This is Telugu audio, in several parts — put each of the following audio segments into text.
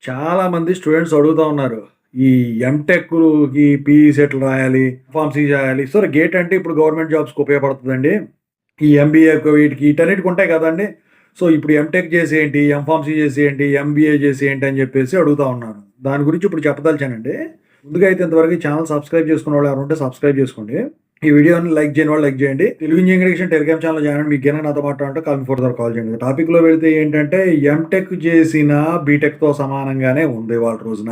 చాలామంది స్టూడెంట్స్ అడుగుతా ఉన్నారు. ఈ ఎంటెక్‌కి పీఈ సెట్లు రాయాలి, ఎంఫార్మసీ చేయాలి. సరే గేట్ అంటే ఇప్పుడు గవర్నమెంట్ జాబ్స్‌కి ఉపయోగపడుతదండి. ఈ ఎంబీఏకో వీటికి వీటన్నిటికి ఉంటాయి కదండీ! సో, ఇప్పుడు ఎంటెక్ చేసేయేంటి, ఎంఫార్మసీ చేసేయేంటి, ఎంబీఏ చేసేయేంటి అని చెప్పేసి అడుగుతా ఉన్నారు. దాని గురించి ఇప్పుడు చెప్పదలిచానండి. ముందుగా అయితే ఇంతవరకు ఈ ఛానెల్ సబ్స్క్రైబ్ చేసుకున్నవాళ్ళు ఎవరైనా ఉంటే సబ్స్క్రైబ్ చేసుకోండి. ఈ వీడియోని లైక్ చేయని వాళ్ళు లైక్ చేయండి. Telugu engineering Telegram channel join అవ్వండి. మీకు గనక నాతో మాట్లాడాలంటే కాల్ మీ ఫర్దర్ కాల్ చేయండి. టాపిక్‌లో వెళితే ఏంటంటే ఎంటెక్ చేసిన బీటెక్‌తో సమానంగానే ఉంది ఇవాళ రోజున.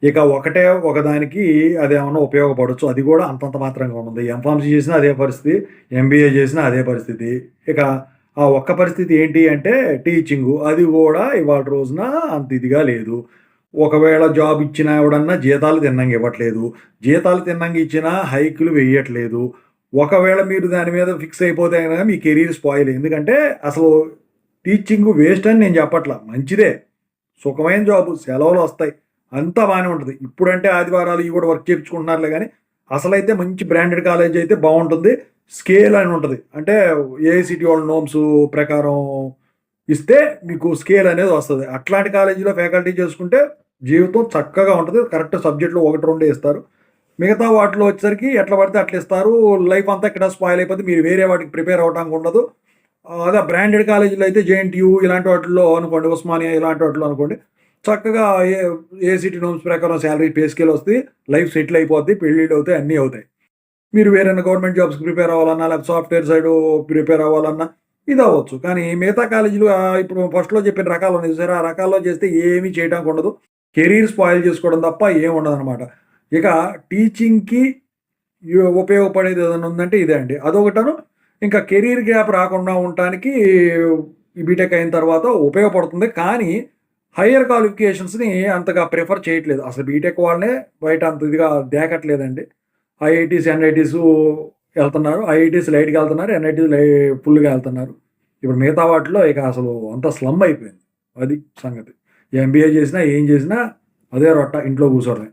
ఇక ఒకటే ఒకదానికి అదేమన్నా ఉపయోగపడొచ్చు. అది కూడా అంతంత మాత్రంగా ఉంది. ఎంఫార్మసీ చేసినా అదే పరిస్థితి. ఎంబీఏ చేసినా అదే పరిస్థితి. ఇక ఆ ఒక్క పరిస్థితి ఏంటి అంటే టీచింగు. అది గూడా ఇవాళ రోజున అంత ఇదిగా లేదు. ఒకవేళ జాబ్ ఇచ్చినా ఎవడన్నా జీతాలు తిన్నంగా ఇవ్వట్లేదు. జీతాలు తిన్నంగా ఇచ్చినా హైకులు వెయ్యట్లేదు. ఒకవేళ మీరు దాని మీద ఫిక్స్ అయిపోతే గనక మీ కెరీర్ స్పాయిల్. ఎందుకంటే అసలు టీచింగు వేస్ట్ అని నేను చెప్పట్లా. మంచిదే. సుఖమైన జాబు. సెలవులొస్తాయి. అంతా బానే ఉంటది. ఇప్పుడంటే ఆదివారాలు ఇవి కూడా వర్క్ చేపించుకుంటున్నారులే గానీ, అసలైతే మంచి బ్రాండెడ్ కాలేజ్ అయితే బావుంటుంది. స్కేల్ అని ఉంటది. అంటే ఏఐసీటీ వాళ్ళ నోమ్స్ ప్రకారం ఇస్తే మీకు స్కేల్ అనేది వస్తది. అట్లాంటి కాలేజీలో ఫ్యాకల్టీ చేసుకుంటే జీవితం చక్కగా ఉంటది. కరెక్ట్ సబ్జెక్ట్‌లు 1, 2 ఇస్తారు. మిగతా వాటిలో వచ్చేసరికి ఎట్లా పడితే అట్లా ఇస్తారు. లైఫ్ అంతా ఇక్కడ స్పాయిల్ అయిపోద్ది. మీరు వేరే వాటికి ప్రిపేర్ అవ్వటానికి ఉండదు. అదే బ్రాండెడ్ కాలేజీలో అయితే జేఎన్‌టీయూ ఇలాంటి వాటిల్లో అనుకోండి, ఉస్మానియా ఇలాంటి వాటిలో అనుకోండి, చక్కగా ఏసీటీ నోమ్స్ ప్రకారం సాలరీ పే స్కేల్ వస్తది. లైఫ్ సెటిల్ అయిపోద్ది. పెళ్ళిళ్ళు అవుతాయి. అన్నీ అవుతాయి. మీరు వేరైనా గవర్నమెంట్ జాబ్స్‌కి ప్రిపేర్ అవ్వాలన్నా, లేకపోతే సాఫ్ట్‌వేర్ సైడు ప్రిపేర్ అవ్వాలన్నా ఇదవ్వచ్చు. కానీ మిగతా కాలేజీలు ఇప్పుడు ఫస్ట్‌లో చెప్పిన రకాలున్నాయి చూసారా? ఆ రకాల్లో చేస్తే ఏమీ చేయడానికి ఉండదు. కెరీర్ స్పాయిల్ చేసుకోవడం తప్ప ఏం ఉండదనమాట. ఇక టీచింగ్‌కి ఉపయోగపడేది ఏదైనా ఉందంటే ఇదే అండి. అదొకటను ఇంకా కెరీర్ గ్యాప్ రాకుండా ఉండటానికి ఈ బీటెక్ అయిన తర్వాత ఉపయోగపడుతుంది. కానీ హైయర్ క్వాలిఫికేషన్స్‌ని అంతగా ప్రిఫర్ చేయట్లేదు. అసలు బీటెక్ వాళ్ళనే బయట అంత ఇదిగా దేకట్లేదండి. ఐఐటీస్, ఎన్ఐటీసు ఎళ్తున్నారు. ఐఐటీస్ లైట్‌గా ఎళ్తున్నారు. ఎన్ఐటీస్ ఫుల్‌గా ఎళ్తున్నారు. ఇప్పుడు మిగతా వాటిలో ఇక అసలు అంతా స్లమ్ అయిపోయింది. అది సంగతి. ఎంబీఏ చేసినా, ఏం చేసినా అదే రొట్ట ఇంట్లో కూర్చోవడమే.